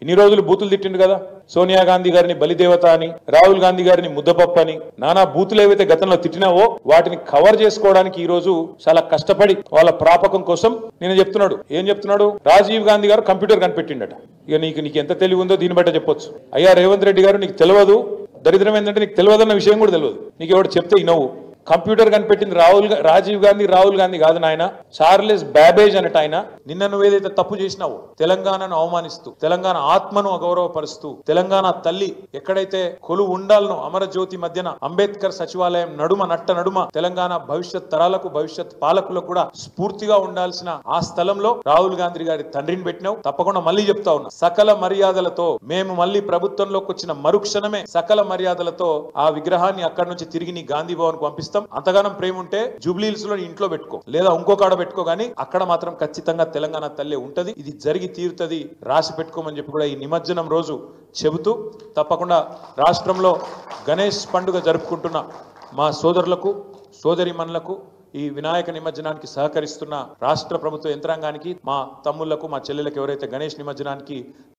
ఇన్ని రోజులు బూతులు తిట్టిండు కదా, సోనియా గాంధీ గారిని బలిదేవత అని, రాహుల్ గాంధీ గారిని ముద్దపప్పు అని, నానా బూతులు ఏవైతే గతంలో తిట్టినావో వాటిని కవర్ చేసుకోవడానికి ఈ రోజు చాలా కష్టపడి వాళ్ళ ప్రాపకం కోసం నేను చెప్తున్నాడు. ఏం చెప్తున్నాడు? రాజీవ్ గాంధీ గారు కంప్యూటర్ కనిపెట్టిండట. ఇక నీకు ఎంత తెలివి ఉందో దీన్ని బట్టే చెప్పొచ్చు. అయ్యా రేవంత్ రెడ్డి గారు, నీకు తెలియదు, దరిద్రం ఏంటంటే నీకు తెలియదన్న విషయం కూడా తెలియదు. నీకు ఎవడు చెప్తే ఇనవు. కంప్యూటర్ కనిపెట్టింది రాజీవ్ గాంధీ, రాహుల్ గాంధీ కాదు నాయన, చార్లెస్ బ్యాబేజ్ అన్నట్టు ఆయన. నిన్న నువ్వేదైతే తప్పు చేసినావో, తెలంగాణను అవమానిస్తూ, తెలంగాణ ఆత్మను అగౌరవపరుస్తూ, తెలంగాణ తల్లి ఎక్కడైతే కొలువు ఉండాలనో అమరజ్యోతి మధ్యన అంబేద్కర్ సచివాలయం నడుమ తెలంగాణ భవిష్యత్ తరాలకు, భవిష్యత్ పాలకులకు కూడా స్ఫూర్తిగా ఉండాల్సిన ఆ స్థలంలో రాహుల్ గాంధీ గారి తండ్రిని పెట్టినావు. తప్పకుండా మళ్ళీ చెప్తా ఉన్నా, సకల మర్యాదలతో మేము మళ్ళీ ప్రభుత్వంలోకి వచ్చిన మరుక్షణమే సకల మర్యాదలతో ఆ విగ్రహాన్ని అక్కడి నుంచి తిరిగి నీ గాంధీ భవన్ కు పంపిస్తాం. అంతగానం ప్రేమ ఉంటే జూబ్లీహిల్స్ లో ఇంట్లో పెట్టుకో, లేదా ఇంకో కాడ పెట్టుకో, గానీ అక్కడ మాత్రం ఖచ్చితంగా తెలంగాణ తల్లి ఉంటది. ఇది జరిగి తీరుతుంది, రాసి పెట్టుకోమని చెప్పి కూడా ఈ నిమజ్జనం రోజు చెబుతూ, తప్పకుండా రాష్ట్రంలో గణేష్ పండుగ జరుపుకుంటున్న మా సోదరులకు, సోదరిమణులకు, ఈ వినాయక నిమజ్జనానికి సహకరిస్తున్న రాష్ట్ర ప్రభుత్వ యంత్రాంగానికి, మా తమ్ముళ్లకు, మా చెల్లెలకు ఎవరైతే గణేష్ నిమజ్జనానికి